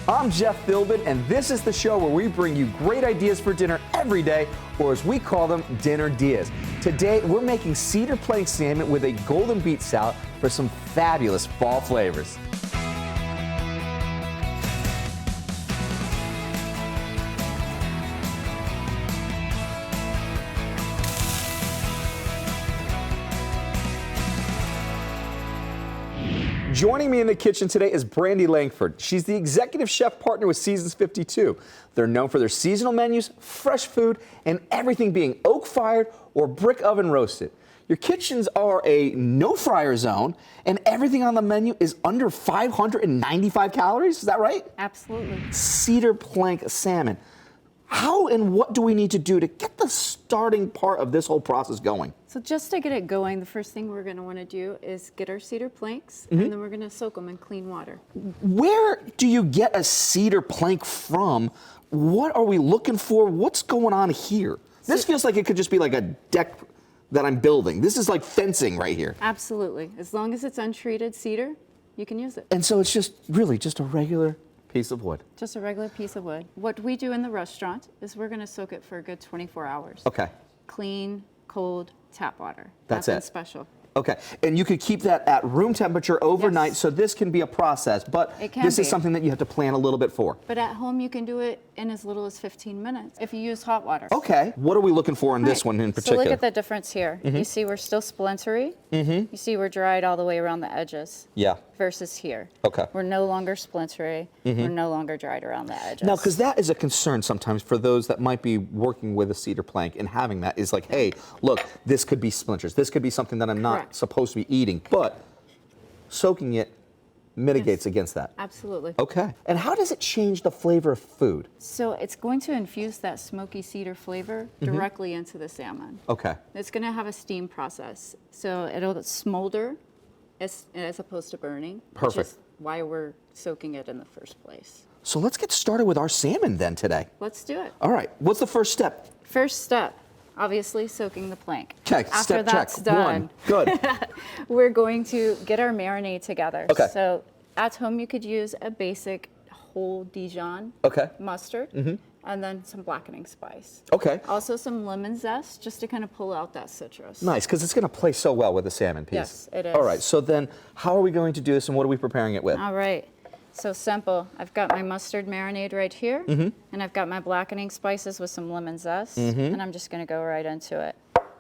I'm Jeff Philbin, and this is the show where we bring you great ideas for dinner every day, or as we call them, Dinner DeeAs. Today, we're making cedar plank salmon with a golden beet salad for some fabulous fall flavors. Joining me in the kitchen today is Brandy Langford. She's the executive chef partner with Seasons 52. They're known for their seasonal menus, fresh food, and everything being oak-fired or brick oven roasted. Your kitchens are a no-fryer zone, and everything on the menu is under 595 calories. Is that right? Absolutely. Cedar plank salmon. How and what do we need to do to get the starting part of this whole process going? So just to get it going, the first thing we're going to want to do is get our cedar planks, and then we're going to soak them in clean water. Where do you get a cedar plank from? What are we looking for? What's going on here? This feels like it could just be like a deck that I'm building. This is like fencing right here. Absolutely. As long as it's untreated cedar, you can use it. And so it's just really just a regular piece of wood. Just a regular piece of wood. What we do in the restaurant is we're going to soak it for a good 24 hours. Okay. Clean, cold, tap water. That's Nothing it. special. Okay, and you could keep that at room temperature overnight, Yes. so this can be a process, but It can this is be. something that you have to plan a little bit for. But at home, you can do it in as little as 15 minutes if you use hot water. Okay, what are we looking for in this Right. one in particular? So look at the difference here. You see we're still splintery. You see we're dried all the way around the edges. Yeah. Versus here. Okay. We're no longer splintery. We're no longer dried around the edges. Now, because that is a concern sometimes for those that might be working with a cedar plank and having that is like, hey, look, this could be splinters. This could be something that I'm not Correct. supposed to be eating, but soaking it mitigates against that. Absolutely. Okay. And how does it change the flavor of food? So it's going to infuse that smoky cedar flavor directly into the salmon. Okay. It's going to have a steam process. So it'll smolder as opposed to burning. Perfect. Which is why we're soaking it in the first place. So let's get started with our salmon then today. Let's do it. All right. What's the first step? First step, obviously soaking the plank. Check. After Step that's check. done, 1. Good. we're going to get our marinade together. Okay. So at home, you could use a basic whole Dijon Okay. mustard, and then some blackening spice. Okay. Also some lemon zest, just to kind of pull out that citrus. Nice, because it's going to play so well with the salmon piece. Yes, it is. All right, so then how are we going to do this and what are we preparing it with? All right. So simple. I've got my mustard marinade right here, and I've got my blackening spices with some lemon zest, and I'm just going to go right into it.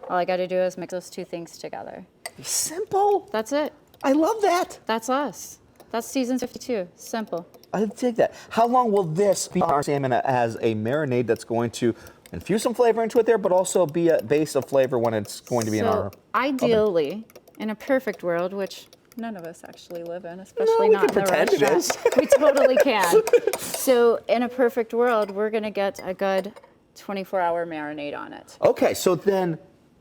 All I got to do is mix those two things together. Simple. That's it. I love that. That's us. That's Seasons 52. Simple. I dig that. How long will this be our salmon as a marinade that's going to infuse some flavor into it there, but also be a base of flavor when it's going to be in our ideally, in a perfect world, which none of us actually live in, especially we not can in the pretend it restaurant. is. We totally can. So in a perfect world, we're going to get a good 24-hour marinade on it. Okay, so then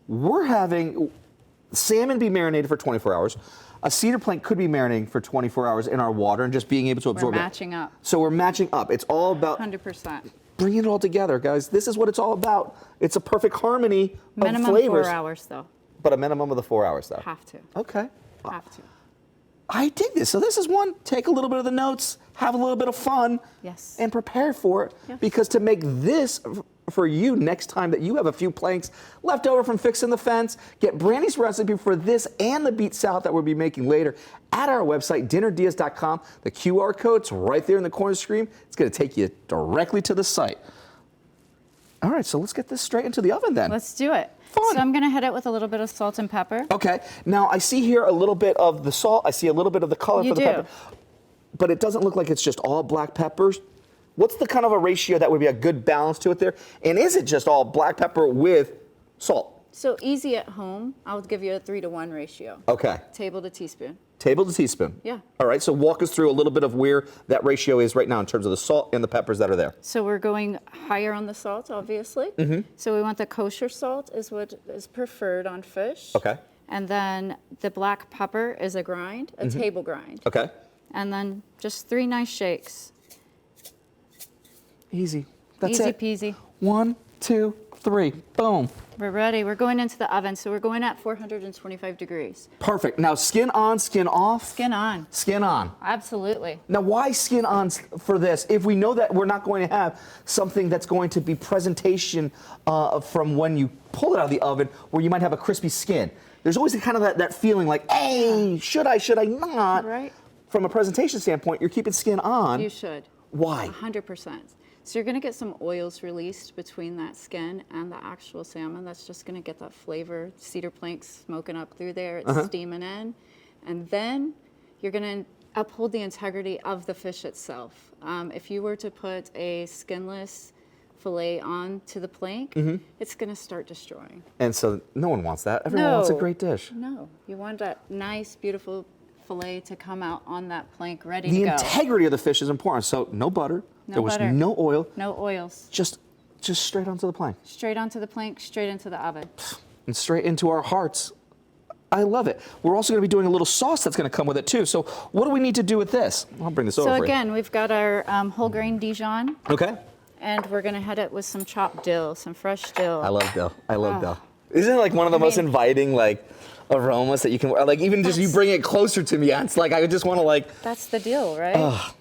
we're having salmon be marinated for 24 hours. A cedar plank could be marinating for 24 hours in our water and just being able to We're absorb it. matching up. So we're matching up. It's all about 100%. bringing it all together, guys. This is what it's all about. It's a perfect harmony Minimum of flavors. 4 hours, though. But a minimum of the 4 hours, though. Have to. Okay. Have to. I dig this. So this is one, take a little bit of the notes, have a little bit of fun, Yes. and prepare for it. Yes. Because to make this for you next time that you have a few planks left over from fixing the fence, get Brandy's recipe for this and the beet salad that we'll be making later at our website, dinnerdeas.com. The QR code's right there in the corner of the screen. It's going to take you directly to the site. All right, so let's get this straight into the oven then. Let's do it. Fun. So I'm going to hit it with a little bit of salt and pepper. Okay, now I see here a little bit of the salt. I see a little bit of the color You for the do. pepper. But it doesn't look like it's just all black peppers. What's the kind of a ratio that would be a good balance to it there? And is it just all black pepper with salt? So easy at home, I'll give you a 3-to-1 ratio. Okay, Table to teaspoon. table to teaspoon. Yeah. All right, so walk us through a little bit of where that ratio is right now in terms of the salt and the peppers that are there. So we're going higher on the salt, obviously. So we want the kosher salt is what is preferred on fish. Okay. And then the black pepper is a grind, a table grind. Okay. And then just 3 nice shakes. Easy. That's Easy it. peasy. 1, 2, 3. Boom. We're ready. We're going into the oven, so we're going at 425 degrees. Perfect. Now skin on, skin off? Skin on. Skin on. Absolutely. Now why skin on for this? If we know that we're not going to have something that's going to be presentation from when you pull it out of the oven where you might have a crispy skin. There's always kind of that feeling like, hey, should I not? Right. From a presentation standpoint, you're keeping skin on. You should. Why? 100%. So you're going to get some oils released between that skin and the actual salmon. That's just going to get that flavor. Cedar planks smoking up through there. It's steaming in. And then you're going to uphold the integrity of the fish itself. If you were to put a skinless fillet onto the plank, it's going to start destroying. And so no one wants that. Everyone wants a great dish. No. You want that nice, beautiful fillet to come out on that plank ready to The go. integrity of the fish is important. So no butter. No there was butter. no oil. No oils. Just straight onto the plank. Straight onto the plank, straight into the oven. And straight into our hearts. I love it. We're also going to be doing a little sauce that's going to come with it too. So what do we need to do with this? I'll bring this over So for you. again, we've got our whole grain Dijon, Okay. and we're going to head it with some chopped dill, some fresh dill. I love dill. I love dill. Isn't it like one of the most inviting aromas that you can, like even just you bring it closer to me, it's like I just want to That's the deal, right?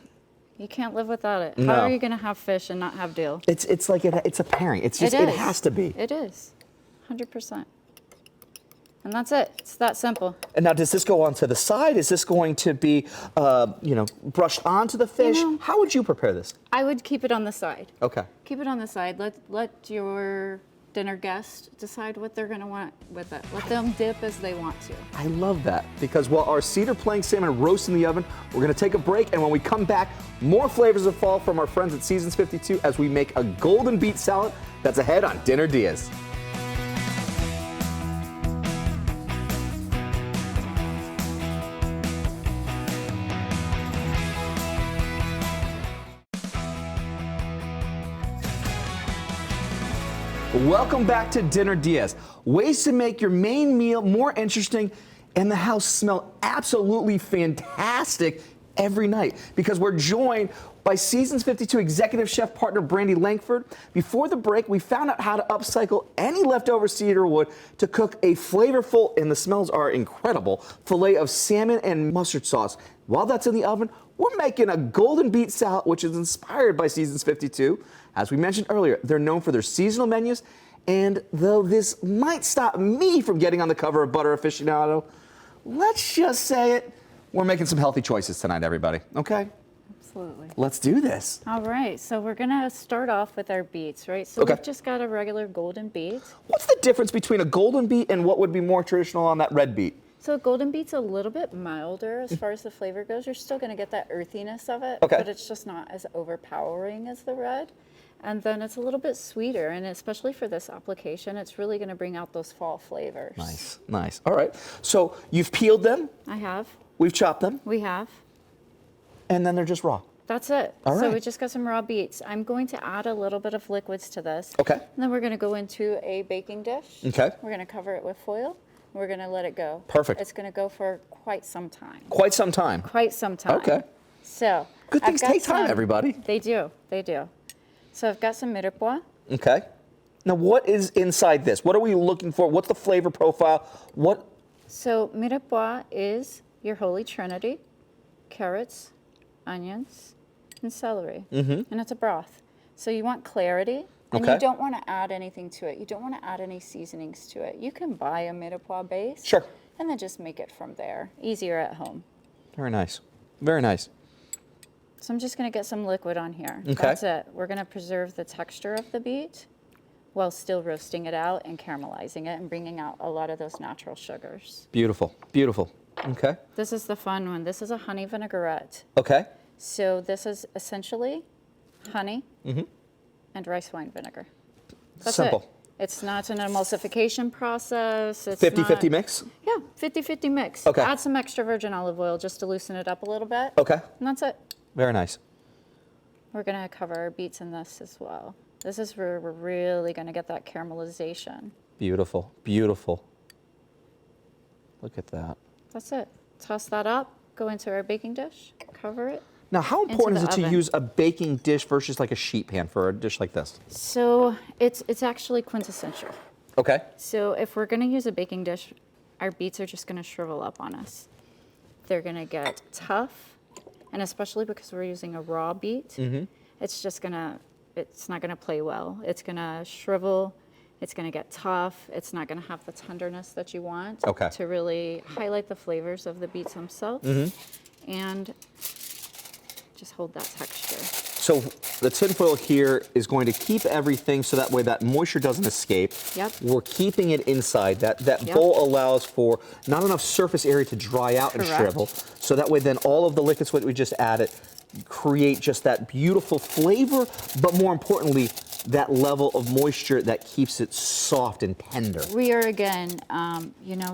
You can't live without it. No. How are you going to have fish and not have dill? It's like it's a pairing. It's just It it is. has to be. It is, 100%. And that's it. It's that simple. And now, does this go onto the side? Is this going to be, brushed onto the fish? know- How would you prepare this? I would keep it on the side. Okay. Keep it on the side. Let your dinner guest decide what they're going to want with it. Let them dip as they want to. I love that because while our cedar plank salmon roasts in the oven, we're going to take a break, and when we come back, more flavors of fall from our friends at Seasons 52 as we make a golden beet salad. That's ahead on Dinner DeeAs. Welcome back to Dinner DeeAs. Ways to make your main meal more interesting and the house smell absolutely fantastic every night, because we're joined by Seasons 52 Executive Chef Partner Brandy Langford. Before the break, we found out how to upcycle any leftover cedar wood to cook a flavorful, and the smells are incredible, filet of salmon and mustard sauce. While that's in the oven, we're making a golden beet salad, which is inspired by Seasons 52. As we mentioned earlier, they're known for their seasonal menus, and though this might stop me from getting on the cover of Butter Aficionado, let's just say it, we're making some healthy choices tonight, everybody, okay? Absolutely. Let's do this. All right, so we're gonna start off with our beets, right? So Okay. we've just got a regular golden beet. What's the difference between a golden beet and what would be more traditional on that red beet? So golden beet's a little bit milder as far as the flavor goes. You're still gonna get that earthiness of it, Okay. but it's just not as overpowering as the red. And then it's a little bit sweeter, and especially for this application, it's really gonna bring out those fall flavors. Nice, nice. All right, so you've peeled them, I have, we've chopped them, we have. and then they're just raw. That's it. All So right. we just got some raw beets. I'm going to add a little bit of liquids to this. Okay. And then we're gonna go into a baking dish. Okay. We're gonna cover it with foil. We're gonna let it go. Perfect. It's gonna go for quite some time. Quite some time. Quite some time. Okay. So. Good I've things got take time, some- everybody. They do, they do. So I've got some mirepoix. Okay. Now, what is inside this? What are we looking for? What's the flavor profile? What? So mirepoix is your holy trinity: carrots, onions, and celery. And it's a broth. So you want clarity, and Okay. you don't want to add anything to it. You don't want to add any seasonings to it. You can buy a mirepoix base. Sure. And then just make it from there. Easier at home. Very nice. Very nice. So I'm just going to get some liquid on here. Okay. That's it. We're going to preserve the texture of the beet while still roasting it out and caramelizing it and bringing out a lot of those natural sugars. Beautiful. Beautiful. Okay. This is the fun one. This is a honey vinaigrette. Okay. So this is essentially honey and rice wine vinegar. That's Simple. it. It's not an emulsification process. It's 50-50 not- mix? Yeah, 50-50 mix. Okay. Add some extra virgin olive oil just to loosen it up a little bit. Okay. And that's it. Very nice. We're going to cover our beets in this as well. This is where we're really going to get that caramelization. Beautiful. Beautiful. Look at that. That's it. Toss that up, go into our baking dish, cover it. Now, how important is the it to oven. use a baking dish versus like a sheet pan for a dish like this? So it's actually quintessential. Okay. So if we're gonna use a baking dish, our beets are just gonna shrivel up on us. They're gonna get tough, and especially because we're using a raw beet, it's not gonna play well. It's gonna shrivel, it's gonna get tough, it's not gonna have the tenderness that you want to really highlight the flavors of the beets themselves, and just hold that texture. So the tinfoil here is going to keep everything so that way that moisture doesn't escape. Yep. We're keeping it inside. That Yep. bowl allows for not enough surface area to dry out and Correct. shrivel. So that way then all of the liquids that we just added create just that beautiful flavor, but more importantly, that level of moisture that keeps it soft and tender. We are again,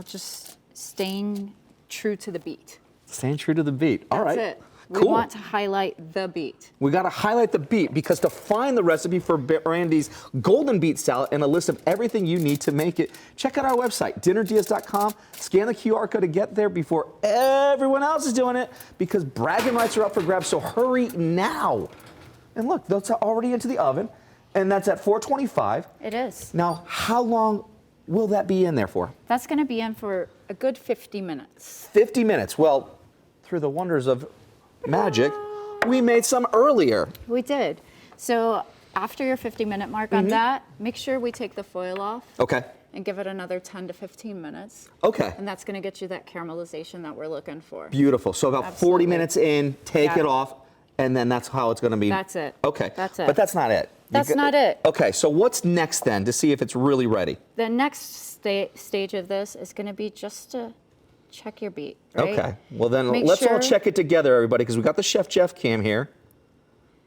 just staying true to the beet. Staying true to the beet. All right. That's it. We Cool. want to highlight the beet. We got to highlight the beet because to find the recipe for Brandy's golden beet salad and a list of everything you need to make it, check out our website, dinnerdeas.com. Scan the QR code to get there before everyone else is doing it because bragging rights are up for grabs, so hurry now. And look, that's already into the oven, and that's at 425. It is. Now, how long will that be in there for? That's going to be in for a good 50 minutes. 50 minutes. Well, through the wonders of magic, we made some earlier. We did. So after your 50-minute mark on that, make sure we take the foil off. Okay. And give it another 10 to 15 minutes. Okay. And that's going to get you that caramelization that we're looking for. Beautiful. So about 40 Absolutely. minutes in, take Yeah. it off, and then that's how it's going to be. That's it. Okay. That's it. But that's not it. That's not it. Okay. So what's next then to see if it's really ready? The next stage of this is going to be just to check your beet, right? Okay. Well, then Make let's all sure- check it together, everybody, because we got the Chef Jeff cam here.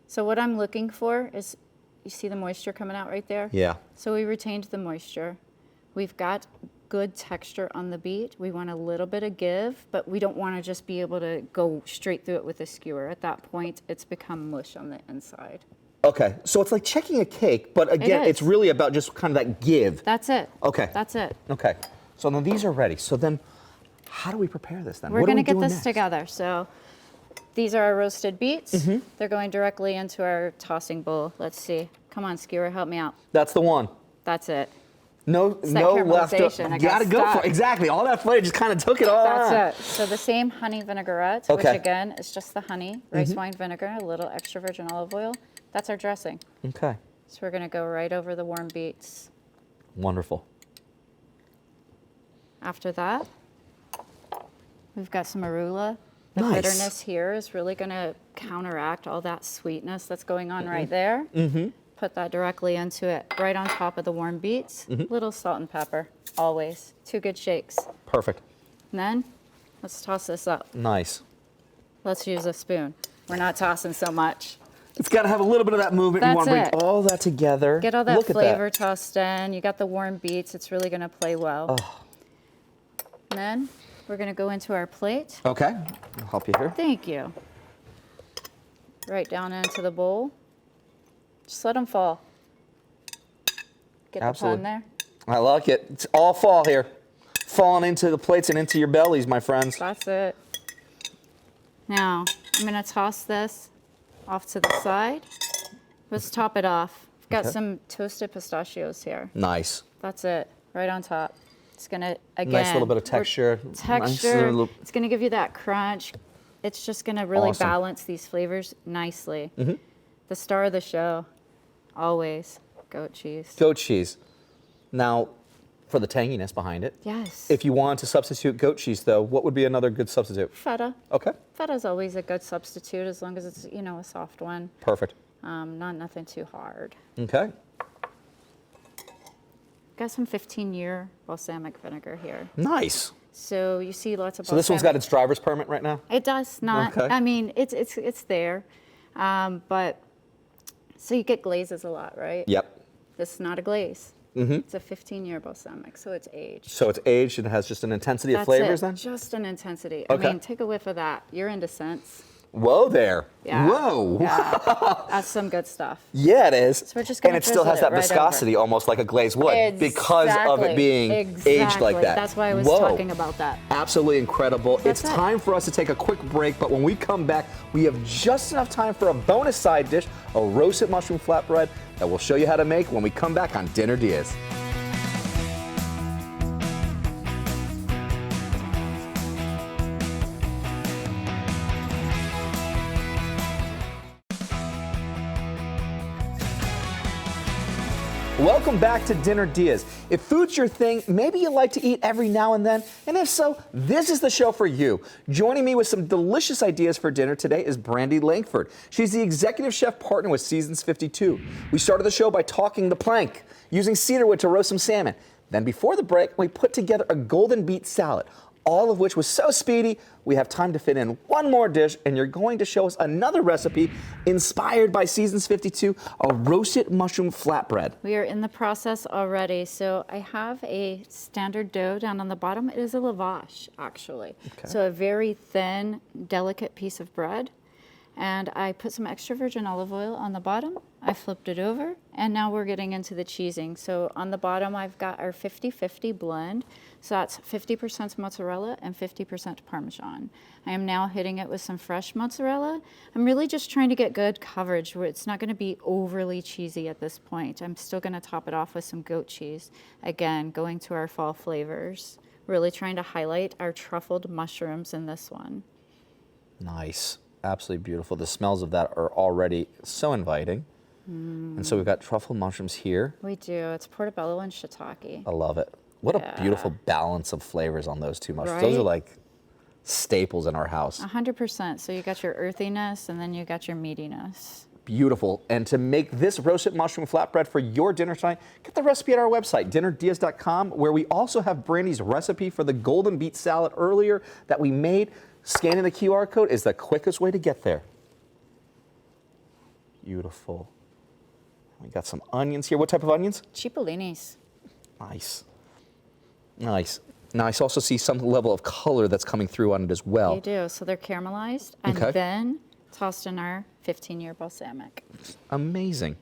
So what I'm looking for is, you see the moisture coming out right there? Yeah. So we retained the moisture. We've got good texture on the beet. We want a little bit of give, but we don't want to just be able to go straight through it with a skewer. At that point, it's become mush on the inside. Okay. So it's like checking a cake, but again, is. it's really about just kind of that give. That's it. Okay. That's it. Okay. So then these are ready. So then how do we prepare this then? We're What are going we to get doing this next? together. So these are our roasted beets. They're going directly into our tossing bowl. Let's see. Come on, skewer, help me out. That's the one. That's it. No that left. caramelization. I got Gotta go for stuck. it. Exactly. All that flavor just kind of took it all. That's it. So the same honey vinaigrette, Okay. which again is just the honey, rice wine vinegar, a little extra virgin olive oil. That's our dressing. Okay. So we're going to go right over the warm beets. Wonderful. After that, we've got some arugula. The Nice. bitterness here is really going to counteract all that sweetness that's going on right there. Put that directly into it, right on top of the warm beets. Little salt and pepper, always. 2 good shakes. Perfect. And then, let's toss this up. Nice. Let's use a spoon. We're not tossing so much. It's got to have a little bit of that movement. You That's want to bring it. all that together. Get all that Look flavor At tossed in. You got the warm beets. It's really going to play well. And then we're going to go into our plate. that. Okay. I'll help you here. Thank you. Right down into the bowl. Just let them fall. Get Absolutely. the pun there. I like it. It's all fall here. Falling into the plates and into your bellies, my friends. That's it. Now, I'm going to toss this off to the side. Let's top it off. I've got Okay. some toasted pistachios here. Nice. That's it, right on top. It's gonna, again. Nice little bit of texture. Texture, Nice little- it's gonna give you that crunch. It's just gonna really Awesome. balance these flavors nicely. The star of the show, always, goat cheese. Goat cheese. Now, for the tanginess behind it. Yes. If you want to substitute goat cheese, though, what would be another good substitute? Feta. Okay. Feta's always a good substitute as long as it's, a soft one. Perfect. Nothing too hard. Okay. Got some 15-year balsamic vinegar here. Nice. So you see lots of So this one's got its driver's permit right now? It does not. Okay. I mean, it's there, but so you get glazes a lot, right? Yep. This is not a glaze. It's a 15-year balsamic, so it's aged. So it's aged and it has just an intensity of That's flavors it. then? Just an intensity. Okay. I mean, take a whiff of that. You're into scents. Whoa there. Yeah. Whoa. Yeah. That's some good stuff. Yeah, it is. So we're just gonna and it still has drizzle that it right viscosity, almost like a glazed wood, because of it Exactly. being aged like that. That's why I was Whoa. talking about that. Absolutely incredible. It's That's it. time for us to take a quick break, but when we come back, we have just enough time for a bonus side dish, a roasted mushroom flatbread that we'll show you how to make when we come back on Dinner DeeAs. Welcome back to Dinner DeeAs. If food's your thing, maybe you like to eat every now and then, and if so, this is the show for you. Joining me with some delicious ideas for dinner today is Brandy Langford. She's the executive chef partner with Seasons 52. We started the show by talking the plank, using cedar wood to roast some salmon. Then before the break, we put together a golden beet salad, all of which was so speedy, we have time to fit in one more dish, and you're going to show us another recipe inspired by Seasons 52, a roasted mushroom flatbread. We are in the process already. So I have a standard dough down on the bottom. It is a lavash, actually. Okay. So a very thin, delicate piece of bread. And I put some extra virgin olive oil on the bottom. I flipped it over, and now we're getting into the cheesing. So on the bottom, I've got our 50-50 blend. So that's 50% mozzarella and 50% Parmesan. I am now hitting it with some fresh mozzarella. I'm really just trying to get good coverage where it's not gonna be overly cheesy at this point. I'm still gonna top it off with some goat cheese. Again, going to our fall flavors. Really trying to highlight our truffled mushrooms in this one. Nice. Absolutely beautiful. The smells of that are already so inviting. And so we've got truffle mushrooms here. We do. It's portobello and shiitake. I love it. What a beautiful balance of flavors on those two mushrooms. Those are Right? like staples in our house. 100%. So you got your earthiness and then you got your meatiness. Beautiful. And to make this roasted mushroom flatbread for your dinner tonight, get the recipe at our website, dinnerdeas.com, where we also have Brandy's recipe for the golden beet salad earlier that we made. Scanning the QR code is the quickest way to get there. Beautiful. We got some onions here. What type of onions? Cipolinis. Nice. Nice. Now I also see some level of color that's coming through on it as well. You do. So they're caramelized and Okay. then tossed in our 15-year balsamic. Amazing.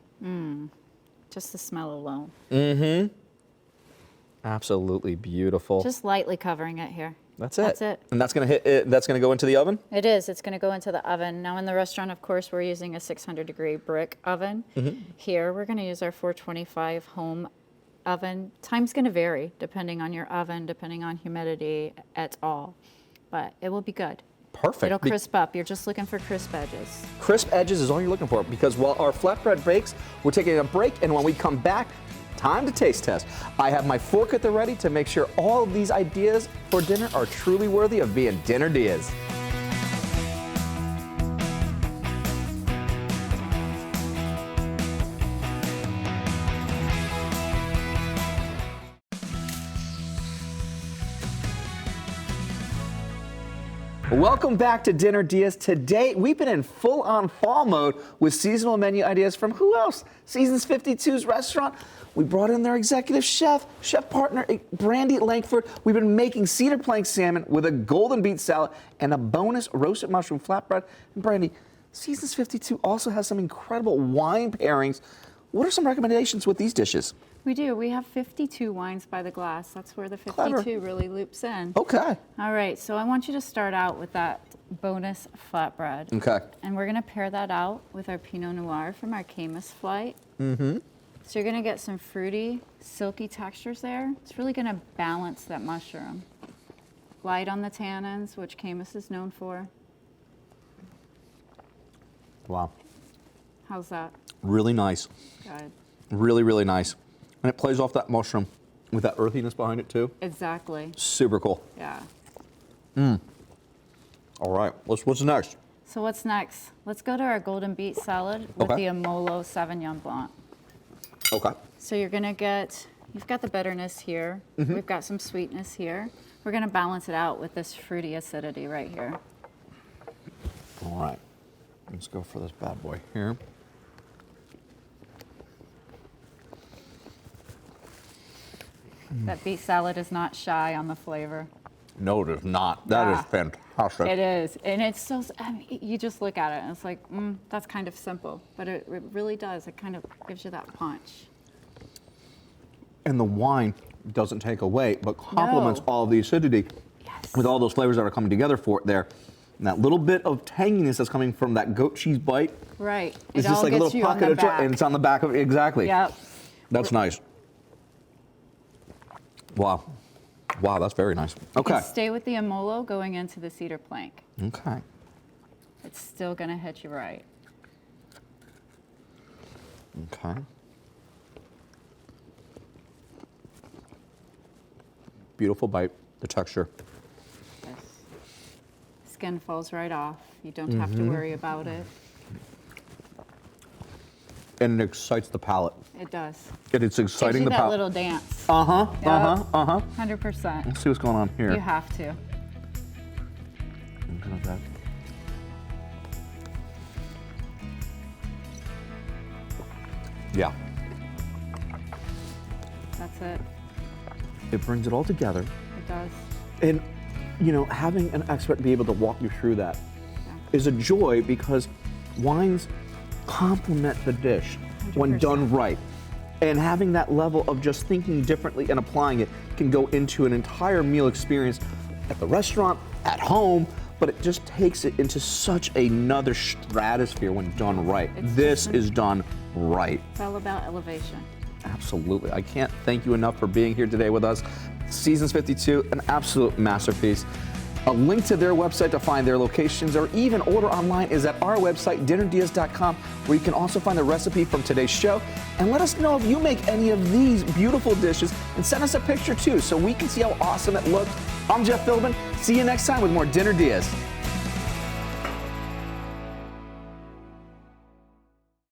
Just the smell alone. Absolutely beautiful. Just lightly covering it here. That's it. That's it. And that's gonna hit it. That's gonna go into the oven. It is. It's going to go into the oven. Now in the restaurant, of course, we're using a 600-degree brick oven. Here, we're going to use our 425 home oven. Time's going to vary depending on your oven, depending on humidity at all. But it will be good. Perfect. It'll crisp up. You're just looking for crisp edges. Crisp edges is all you're looking for, because while our flatbread bakes, we're taking a break, and when we come back, time to taste test. I have my fork at the ready to make sure all of these ideas for dinner are truly worthy of being Dinner DeeAs. Welcome back to Dinner DeeAs. Today, we've been in full-on fall mode with seasonal menu ideas from who else? Seasons 52's restaurant. We brought in their executive chef partner, Brandy Langford. We've been making cedar plank salmon with a golden beet salad and a bonus roasted mushroom flatbread. And Brandy, Seasons 52 also has some incredible wine pairings. What are some recommendations with these dishes? We do. We have 52 wines by the glass. That's where the 52 Clever. really loops in. Okay. All right. So I want you to start out with that bonus flatbread. Okay. And we're going to pair that out with our Pinot Noir from our Camus flight. So you're going to get some fruity, silky textures there. It's really going to balance that mushroom. Light on the tannins, which Camus is known for. Wow. How's that? Really nice. Good. Really, really nice. And it plays off that mushroom with that earthiness behind it too. Exactly. Super cool. Yeah. All right, what's next? So what's next? Let's go to our golden beet salad with Okay. the Amolo Sauvignon Blanc. Okay. So you've got the bitterness here. We've got some sweetness here. We're gonna balance it out with this fruity acidity right here. All right. Let's go for this bad boy here. That beet salad is not shy on the flavor. No, it is not. That is fantastic. It is, and it's so. I mean, you just look at it, and it's like, that's kind of simple, but it really does. It kind of gives you that punch. And the wine doesn't take away, but complements all the acidity with all those flavors that are coming together for it there. And that little bit of tanginess that's coming from that goat cheese bite. Right. It's It just all like a gets little you on pocket the of joy, back. and it's on the back of it. Exactly. Yep. That's nice. Wow. Wow, that's very nice. Okay. You can stay with the Amolo going into the cedar plank. Okay. It's still gonna hit you right. Okay. Beautiful bite, the texture. Yes. Skin falls right off. You don't have to worry about it. And it excites the palate. It does. It's exciting Gives you the that palate. little dance. 100%. Let's see what's going on here. You have to. Look at that. Yeah. That's it. It brings it all together. It does. And, you know, having an expert be able to walk you through that is a joy because wines complement the dish when 100%. done right. And having that level of just thinking differently and applying it can go into an entire meal experience at the restaurant, at home, but it just takes it into such another stratosphere when done right. This is done right. It's all about elevation. Absolutely. I can't thank you enough for being here today with us. Seasons 52, an absolute masterpiece. A link to their website to find their locations or even order online is at our website, dinnerdeas.com, where you can also find the recipe from today's show. And let us know if you make any of these beautiful dishes and send us a picture too so we can see how awesome it looked. I'm Jeff Philbin. See you next time with more Dinner Dias.